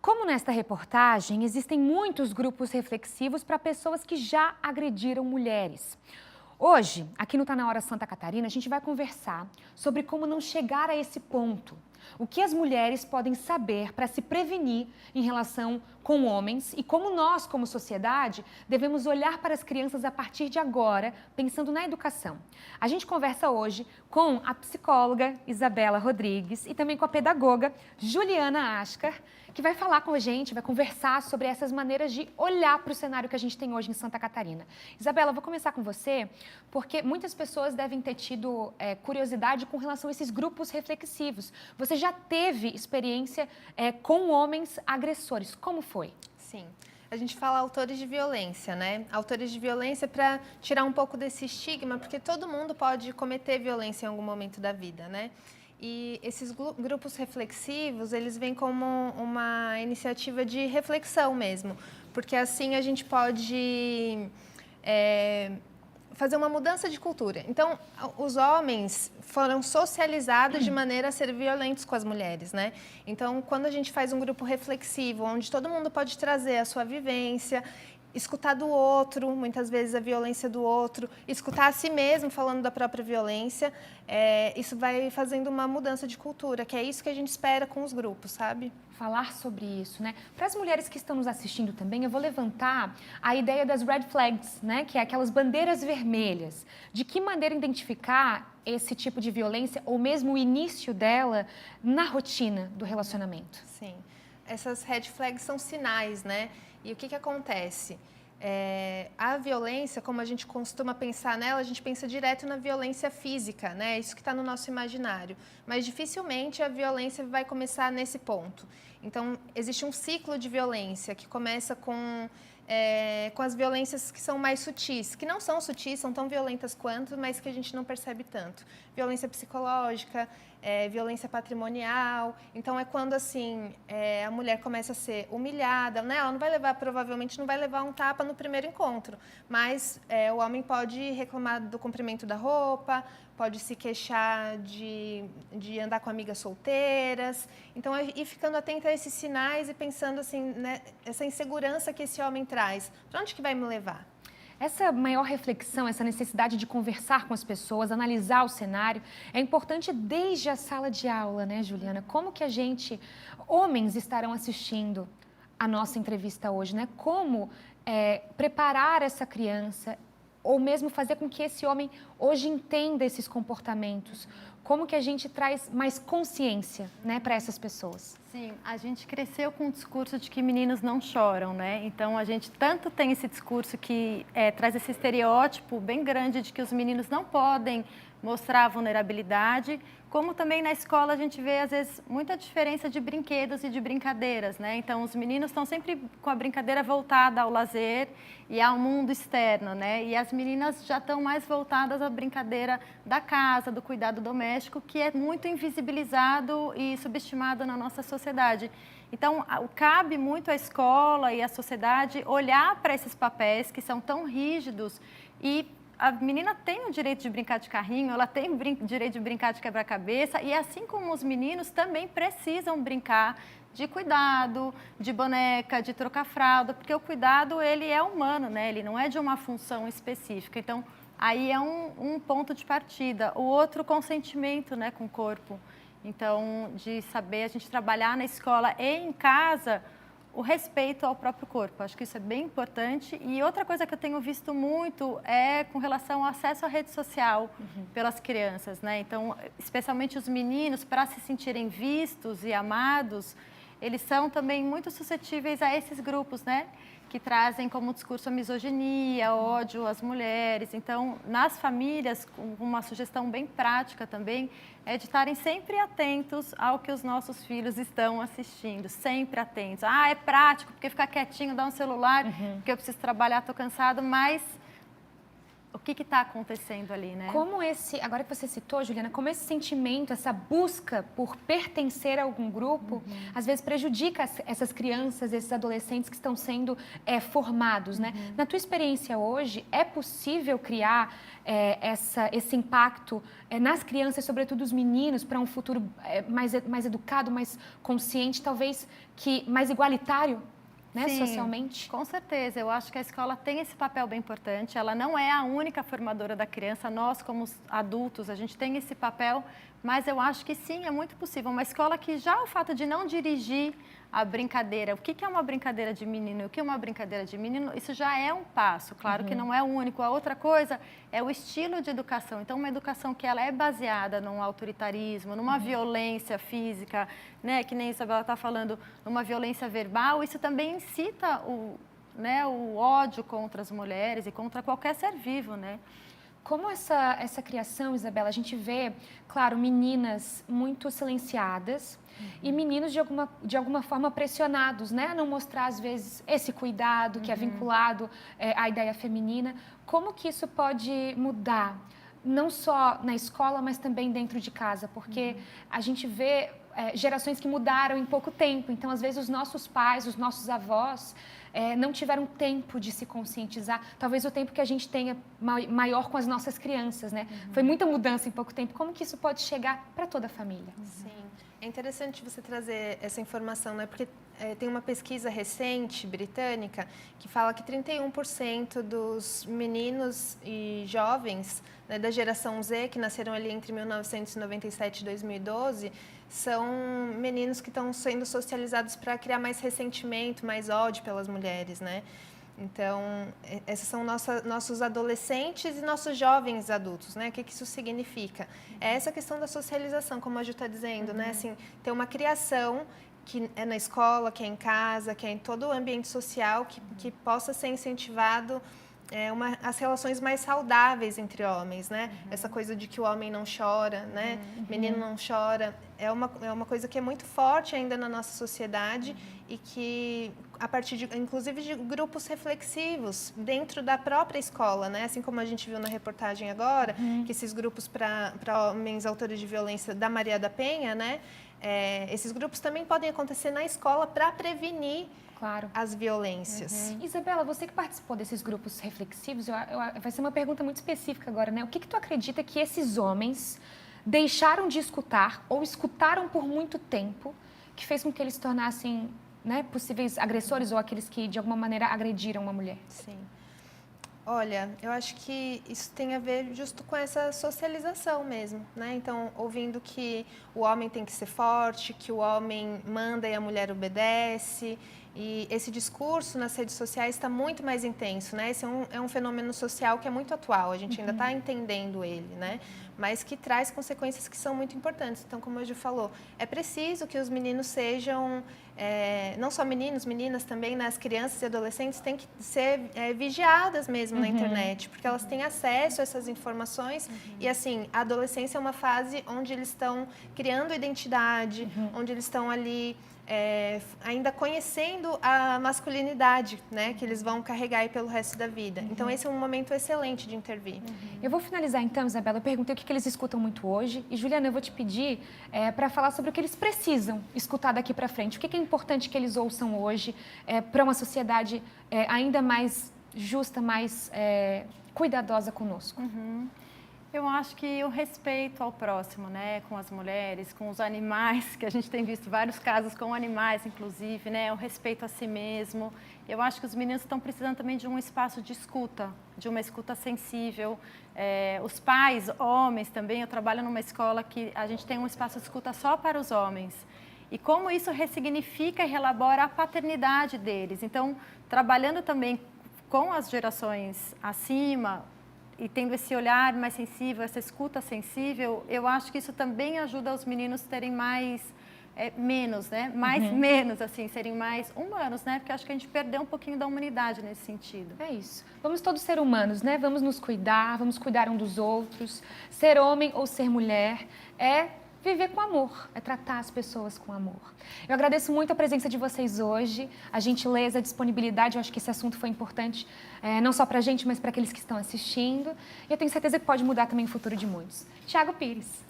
Como nesta reportagem, existem muitos grupos reflexivos para pessoas que já agrediram mulheres. Hoje, aqui no Tá Na Hora Santa Catarina, a gente vai conversar sobre como não chegar a esse ponto. O que as mulheres podem saber para se prevenir em relação com homens e como nós, como sociedade, devemos olhar para as crianças a partir de agora, pensando na educação. A gente conversa hoje com a psicóloga Isabela Rodrigues e também com a pedagoga Juliana Ascar, que vai falar com a gente, vai conversar sobre essas maneiras de olhar para o cenário que a gente tem hoje em Santa Catarina. Isabela, vou começar com você, porque muitas pessoas devem ter tido curiosidade com relação a esses grupos reflexivos. Você já teve experiência com homens agressores. Como foi? Sim. A gente fala autores de violência, né? Autores de violência para tirar um pouco desse estigma, porque todo mundo pode cometer violência em algum momento da vida, né? E esses grupos reflexivos, eles vêm como uma iniciativa de reflexão mesmo, porque assim a gente pode fazer uma mudança de cultura. Então, os homens foram socializados de maneira a ser violentos com as mulheres, né? Então, quando a gente faz um grupo reflexivo, onde todo mundo pode trazer a sua vivência, escutar do outro, muitas vezes a violência do outro, escutar a si mesmo falando da própria violência, isso vai fazendo uma mudança de cultura, que é isso que a gente espera com os grupos, sabe? Falar sobre isso, né? Para as mulheres que estão nos assistindo também, eu vou levantar a ideia das red flags, né? Que é aquelas bandeiras vermelhas. De que maneira identificar esse tipo de violência ou mesmo o início dela na rotina do relacionamento? Sim. Essas red flags são sinais, né? E o que acontece? A violência, como a gente costuma pensar nela, a gente pensa direto na violência física, né? Isso que está no nosso imaginário. Mas dificilmente a violência vai começar nesse ponto. Então, existe um ciclo de violência que começa com as violências que são mais sutis, que não são sutis, são tão violentas quanto, mas que a gente não percebe tanto. Violência psicológica, violência patrimonial. Então, é quando assim, a mulher começa a ser humilhada, né? Ela não vai levar, provavelmente não vai levar um tapa no primeiro encontro, mas o homem pode reclamar do comprimento da roupa, pode se queixar de andar com amigas solteiras. Então, ir ficando atenta a esses sinais e pensando assim, né, essa insegurança que esse homem traz. Para onde que vai me levar? Essa maior reflexão, essa necessidade de conversar com as pessoas, analisar o cenário, é importante desde a sala de aula, né, Juliana? Como que homens estarão assistindo a nossa entrevista hoje, né? Como preparar essa criança ou mesmo fazer com que esse homem hoje entenda esses comportamentos? Como que a gente traz mais consciência, né, para essas pessoas? Sim, a gente cresceu com o discurso de que meninos não choram, né? Então, a gente tanto tem esse discurso que traz esse estereótipo bem grande de que os meninos não podem mostrar vulnerabilidade, como também na escola a gente vê, às vezes, muita diferença de brinquedos e de brincadeiras, né? Então, os meninos estão sempre com a brincadeira voltada ao lazer e ao mundo externo, né? E as meninas já estão mais voltadas à brincadeira da casa, do cuidado doméstico, que é muito invisibilizado e subestimado na nossa sociedade. Então, cabe muito à escola e à sociedade olhar para esses papéis que são tão rígidos e a menina tem o direito de brincar de carrinho, ela tem o direito de brincar de quebra-cabeça e assim como os meninos também precisam brincar de cuidado, de boneca, de trocar fralda, porque o cuidado ele é humano, né? Ele não é de uma função específica. Então, aí é um ponto de partida. O outro, consentimento, né, com o corpo. Então, de saber a gente trabalhar na escola e em casa o respeito ao próprio corpo. Acho que isso é bem importante. E outra coisa que eu tenho visto muito é com relação ao acesso à rede social pelas crianças, né? Então, especialmente os meninos, para se sentirem vistos e amados, eles são também muito suscetíveis a esses grupos, né? Que trazem como discurso a misoginia, ódio às mulheres. Então, nas famílias, uma sugestão bem prática também é de estarem sempre atentos ao que os nossos filhos estão assistindo, sempre atentos. Ah, é prático, porque ficar quietinho, dar um celular, porque eu preciso trabalhar, estou cansado, mas o que está acontecendo ali, né? Como agora que você citou, Juliana, como esse sentimento, essa busca por pertencer a algum grupo, às vezes prejudica essas crianças, esses adolescentes que estão sendo formados, né? Na tua experiência hoje, é possível criar esse impacto nas crianças, sobretudo os meninos, para um futuro mais educado, mais consciente, talvez mais igualitário? Né, Sim, socialmente? Com certeza. Eu acho que a escola tem esse papel bem importante. Ela não é a única formadora da criança. Nós, como adultos, a gente tem esse papel, mas eu acho que sim, é muito possível. Uma escola que já o fato de não dirigir a brincadeira, o que é uma brincadeira de menino e o que é uma brincadeira de menino, isso já é um passo. Claro que não é o único. A outra coisa é o estilo de educação. Então, uma educação que ela é baseada num autoritarismo, numa violência física, né, que nem a Isabela está falando, numa violência verbal, isso também incita o ódio contra as mulheres e contra qualquer ser vivo, né? Como essa criação, Isabela, a gente vê, claro, meninas muito silenciadas e meninos de alguma forma pressionados, né? A não mostrar, às vezes, esse cuidado que é vinculado à ideia feminina. Como que isso pode mudar? Não só na escola, mas também dentro de casa, porque a gente vê gerações que mudaram em pouco tempo. Então, às vezes, os nossos pais, os nossos avós não tiveram tempo de se conscientizar. Talvez o tempo que a gente tenha maior com as nossas crianças, né? Foi muita mudança em pouco tempo. Como que isso pode chegar para toda a família? Sim. É interessante você trazer essa informação, né? Porque tem uma pesquisa recente britânica que fala que 31% dos meninos e jovens, né, da geração Z, que nasceram ali entre 1997 e 2012, são meninos que estão sendo socializados para criar mais ressentimento, mais ódio pelas mulheres, né? Então, esses são nossos adolescentes e nossos jovens adultos, né? O que isso significa? É essa questão da socialização, como a Ju está dizendo, né? Assim, ter uma criação que é na escola, que é em casa, que é em todo o ambiente social, que possa ser incentivado as relações mais saudáveis entre homens, né? Essa coisa de que o homem não chora, né? Menino não chora, é uma coisa que é muito forte ainda na nossa sociedade e que, a partir inclusive de grupos reflexivos dentro da própria escola, né? Assim como a gente viu na reportagem agora, que esses grupos para homens autores de violência da Maria da Penha, né? Esses grupos também podem acontecer na escola para prevenir as violências. Isabela, você que participou desses grupos reflexivos, vai ser uma pergunta muito específica agora, né? O que tu acredita que esses homens deixaram de escutar ou escutaram por muito tempo que fez com que eles se tornassem, né, possíveis agressores ou aqueles que, de alguma maneira, agrediram uma mulher? Sim. Olha, eu acho que isso tem a ver justo com essa socialização mesmo, né? Então, ouvindo que o homem tem que ser forte, que o homem manda e a mulher obedece. E esse discurso nas redes sociais está muito mais intenso, né? Esse é um fenômeno social que é muito atual, a gente ainda está entendendo ele, né? Mas que traz consequências que são muito importantes. Então, como a Ju falou, é preciso que os meninos sejam, não só meninos, meninas também, né? As crianças e adolescentes têm que ser vigiadas mesmo na internet, porque elas têm acesso a essas informações e, assim, a adolescência é uma fase onde eles estão criando identidade, onde eles estão ali ainda conhecendo a masculinidade, né, que eles vão carregar aí pelo resto da vida. Então, esse é um momento excelente de intervir. Eu vou finalizar então, Isabela. Eu perguntei o que eles escutam muito hoje. E, Juliana, eu vou te pedir para falar sobre o que eles precisam escutar daqui para frente. O que é importante que eles ouçam hoje para uma sociedade ainda mais justa, mais cuidadosa conosco. Eu acho que o respeito ao próximo, né, com as mulheres, com os animais, que a gente tem visto vários casos com animais, inclusive, né, o respeito a si mesmo. Eu acho que os meninos estão precisando também de um espaço de escuta, de uma escuta sensível. Os pais, homens também, eu trabalho numa escola que a gente tem um espaço de escuta só para os homens. E como isso ressignifica e relabora a paternidade deles. Então, trabalhando também com as gerações acima, e tendo esse olhar mais sensível, essa escuta sensível, eu acho que isso também ajuda os meninos terem menos, né? Menos, assim, serem mais humanos, né? Porque acho que a gente perdeu um pouquinho da humanidade nesse sentido. É isso. Vamos todos ser humanos, né? Vamos nos cuidar, vamos cuidar um dos outros. Ser homem ou ser mulher é viver com amor, é tratar as pessoas com amor. Eu agradeço muito a presença de vocês hoje, a gentileza, a disponibilidade, eu acho que esse assunto foi importante, não só para a gente, mas para aqueles que estão assistindo. E eu tenho certeza que pode mudar também o futuro de muitos. Thiago Pires.